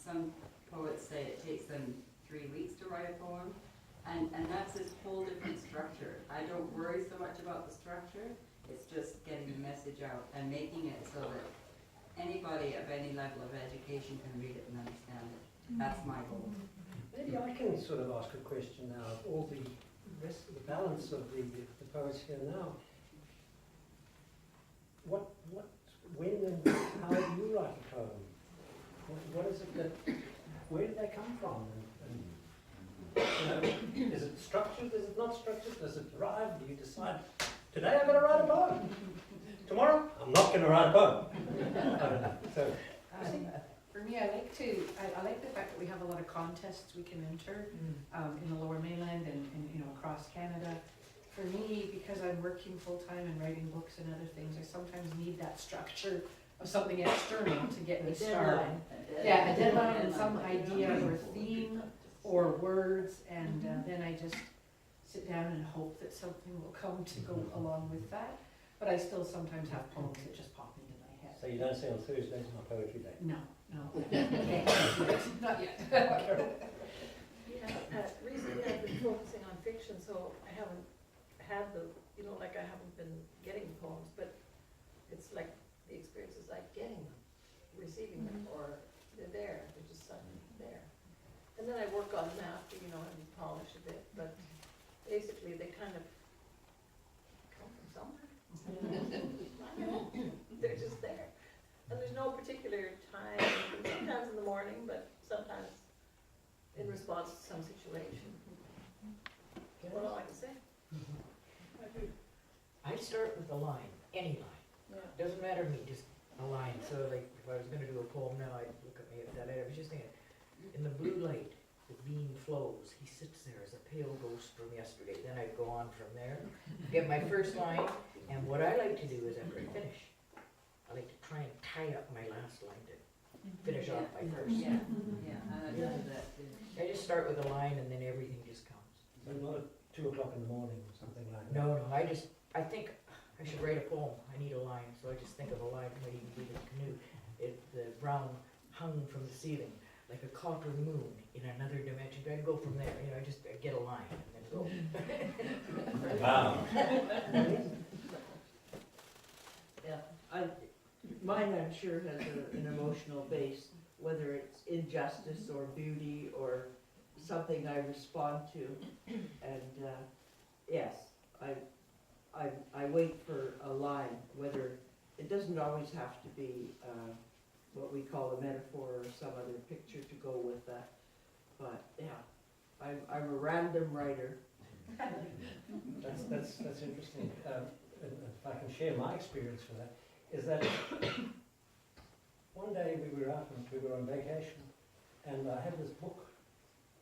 some poets say it takes them 3 weeks to write a poem, and that's a whole different structure. I don't worry so much about the structure, it's just getting the message out and making it so that anybody of any level of education can read it and understand it. That's my goal. Maybe I can sort of ask a question now of all the rest of the balance of the poets here now. When and how do you write a poem? What is it that, where did they come from? Is it structured, is it not structured, does it arrive, do you decide, today I'm going to write a poem, tomorrow I'm not going to write a poem? So, For me, I like the fact that we have a lot of contests we can enter in the Lower Mainland and across Canada. For me, because I'm working full-time and writing books and other things, I sometimes need that structure of something external to get me started. Yeah, a deadline and some idea or theme or words, and then I just sit down and hope that something will come to go along with that. But I still sometimes have poems that just pop into my head. so you don't say on Thursday's my poetry day? No. Not yet. Recently I've been focusing on fiction, so I haven't had I haven't been getting poems, but it's like the experience is like getting them, receiving them, or they're there, they're just suddenly there. And then I work on them after, and polish a bit, but basically they kind of come from somewhere. I don't know. They're just there. And there's no particular time, sometimes in the morning, but sometimes in response to some situation. That's all I can say. I start with a line, any line. Yeah. Doesn't matter to me, just a line. So like if I was gonna do a poem now, I'd look at me at that. I was just thinking, in the blue light, the beam flows. He sits there as a pale ghost from yesterday. Then I'd go on from there, get my first line, and what I like to do is after I finish, I like to try and tie up my last line to finish off my first. Yeah, and I do that too. I just start with a line and then everything just comes. So not at 2 o'clock in the morning or something like that? No, I think I should write a poem. I need a line, so I just think of a line. Might even be the canoe. The brown hung from the ceiling like a copper moon in another dimension. I'd go from there. I just get a line and then go. Wow. Mine, I'm sure, has an emotional base, whether it's injustice or beauty or something I respond to. And yes, I wait for a line, whether it doesn't always have to be what we call a metaphor or some other picture to go with that. But yeah, I'm a random writer. That's interesting. And if I can share my experience with that, is that one day we were out and we were on vacation, and I had this book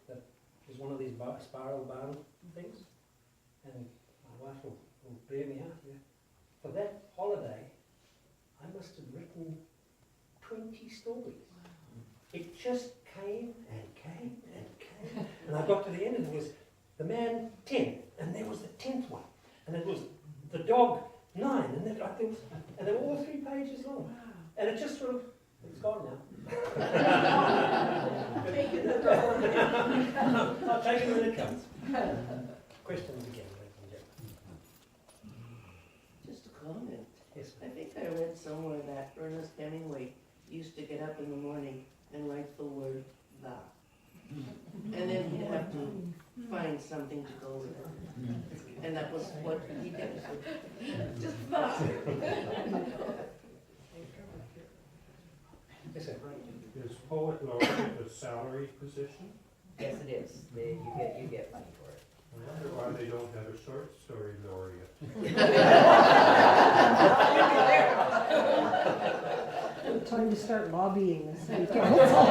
that is one of these spiral bound things, and my wife will bear me out here. For that holiday, I must have written 20 stories. It just came and came and came, and I got to the end, and it was the man 10, and there was the 10th one, and it was the dog 9, and then and they were all 3 pages long, and it just sort of, it's gone now. Take it as a I'll take it when it comes. Questions again, ladies and gentlemen. Just a comment. Yes. I think I read somewhere that Ernest Hemingway used to get up in the morning and write the word "the," and then he'd have to find something to go with it, and that was what he did. Just "the." Yes, sir. Is poet laureate a salary position? Yes, it is. You get money for it. I wonder why they don't have a short story laureate. Time to start lobbying the city council.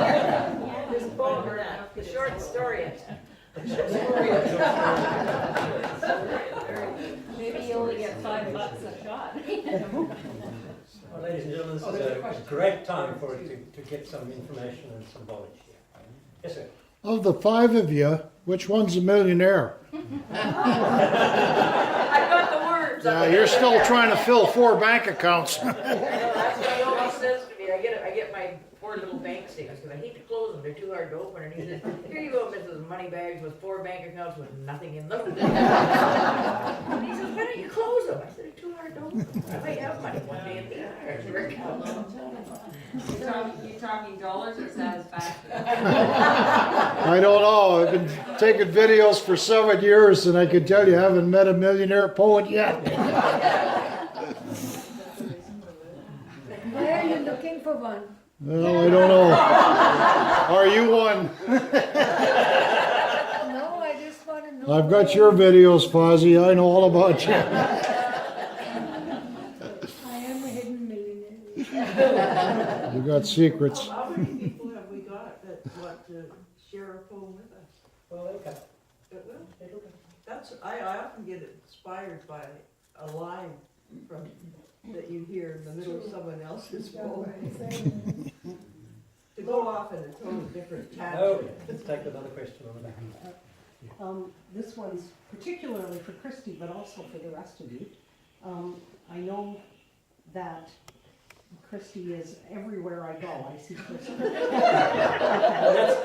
This poem, the short story. Maybe you only get $5 a shot. Well, ladies and gentlemen, this is a great time for it to get some information and some knowledge here. Yes, sir. Of the 5 of you, which one's a millionaire? I got the words. Yeah, you're still trying to fill 4 bank accounts. That's what he always says to me. I get my poor little bank bank statements, because I hate to close them, they're too hard to open, and he says, here you go, Mrs. Moneybags, with 4 bank accounts with nothing in them. And he says, why don't you close them? I said, they're too hard to open. I might have money one day in the You talking dollars or satisfaction? I don't know. I've been taking videos for 7 years, and I can tell you, I haven't met a millionaire poet yet. Why are you looking for one? Well, I don't know. Are you one? No, I just want to know. I've got your videos, Fozzie. I know all about you. I am a hidden millionaire. You got secrets. How many people have we got that want to share a poem with us? Well, okay. I often get inspired by a line from, that you hear in the middle of someone else's poem. To go off in a totally different Oh, tangent. let's take another question on the back. This one's particularly for Christy, but also for the rest of you. I know that Christy is everywhere I go. I see Christy. And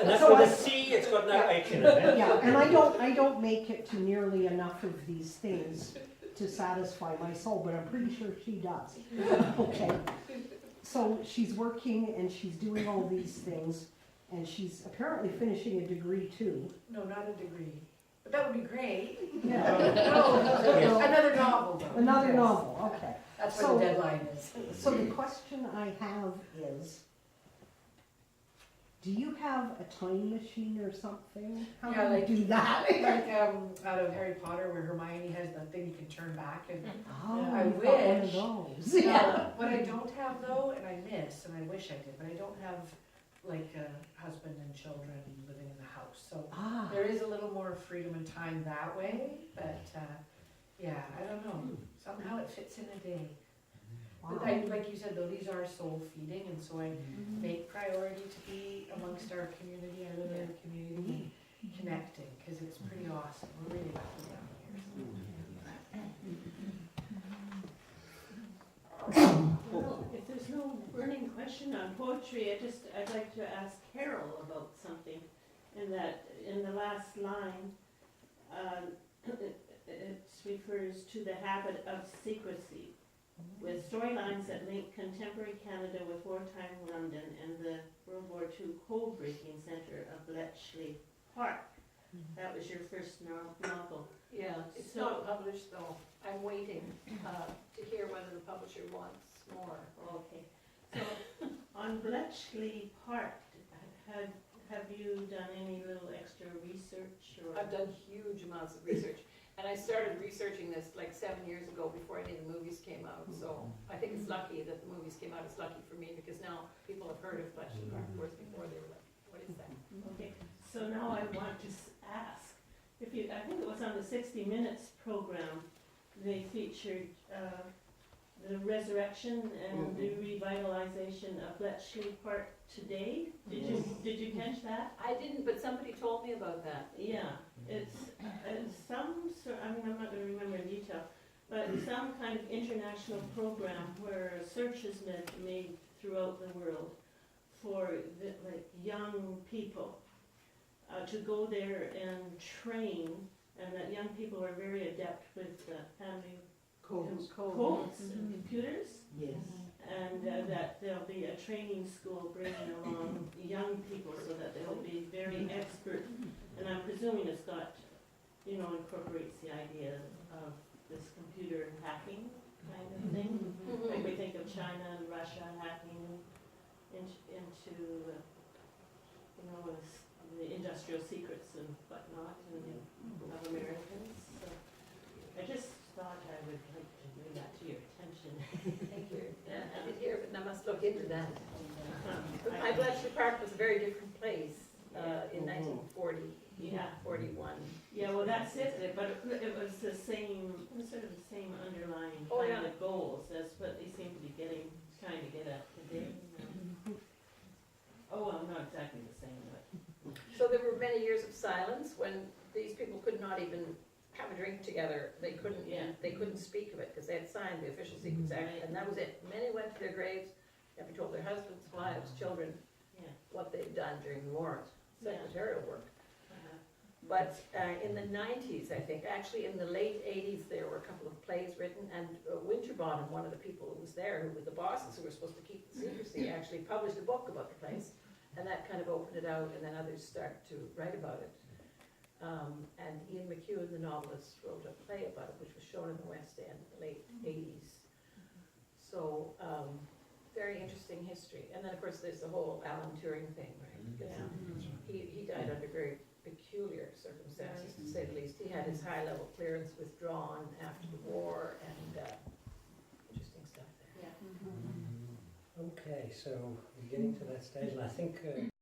that's So with I- a C, it's got no H in it. Yeah, and I don't make it to nearly enough of these things to satisfy my soul, but I'm pretty sure she does. Okay. So she's working and she's doing all these things, and she's apparently finishing a degree too. No, not a degree, but that would be great. Yeah. No, another novel though. Another Yes. novel, okay. That's So- what the deadline is. So the question I have is, do you have a time machine or something? How Yeah, do like- you do that? Like, out of Harry Potter where Hermione has the thing you can turn back and. Oh, I you've got one of wish. those. What I don't have though, and I miss, and I wish I did, but I don't have like a husband and children living in the house, so Ah, there is a little more freedom and time that way, but, yeah, I don't know, somehow it fits in a day. But wow. like you said though, these are soul feeding, and so I make priority to be amongst our community, I live in a community, connecting, cause it's pretty awesome, we're really lucky down here. If there's no burning question on poetry, I'd like to ask Carol about something. In the last line, it refers to the habit of secrecy, with storylines that link contemporary Canada with wartime London and the World War II code-breaking centre of Bletchley Park. That was your first novel. Yeah, it's So- not published though. I'm waiting to hear whether the publisher wants more. Okay. So, on Bletchley Park, have you done any little extra research or? I've done huge amounts of research, and I started researching this like 7 years ago before any of the movies came out, so I think it's lucky that the movies came out. It's lucky for me, because now people have heard of Bletchley Park, whereas before they were like, what is that? Okay, so now I want to ask, I think it was on the 60 Minutes program, they featured the resurrection and the revitalization of Bletchley Park today. Did you catch that? I didn't, but somebody told me about that. Yeah, it's some sort, I'm not gonna remember in detail, but some kind of international program where a search has been made throughout the world for young people to go there and train, and that young people are very adept with family codes and computers, Yes. and that there'll be a training school bringing along young people so that they'll be very expert. And I'm presuming it's got, incorporates the idea of this computer hacking kind of thing. Like we think of China and Russia hacking into the industrial secrets and whatnot of Americans. So I just thought I would like to bring that to your attention. Thank you. Yeah, I did hear, but I must look into that. But I- my Bletchley Park was a very different place in 1940, Yeah. 41. Yeah, well, that's it, but it was the same, sort of the same underlying Oh, kind yeah. of goals, that's what they seem to be trying to get at today. Oh, well, not exactly the same, but. So there were many years of silence when these people could not even have a drink together. They couldn't, Yeah. they couldn't speak of it because they had signed the Official Secrets Act, Right. and that was it. Many went to their graves, never told their husbands, wives, children. Yeah. done during the war, secretarial work. But in the 90s, I think, actually in the late 80s, there were a couple of plays written, and Winterbottom, one of the people who was there, who were the bosses who were supposed to keep the secrecy, actually published a book about the place, and that kind of opened it out, and then others started to write about it. And Ian McEwan, the novelist, wrote a play about it, which was shown in the West End in the late 80s. So, very interesting history. And then, of course, there's the whole Alan Turing thing, right? Because he died under very peculiar circumstances, to say the least. He had his high-level clearance withdrawn after the war, and interesting stuff there. Okay, so we're getting to that stage, and I think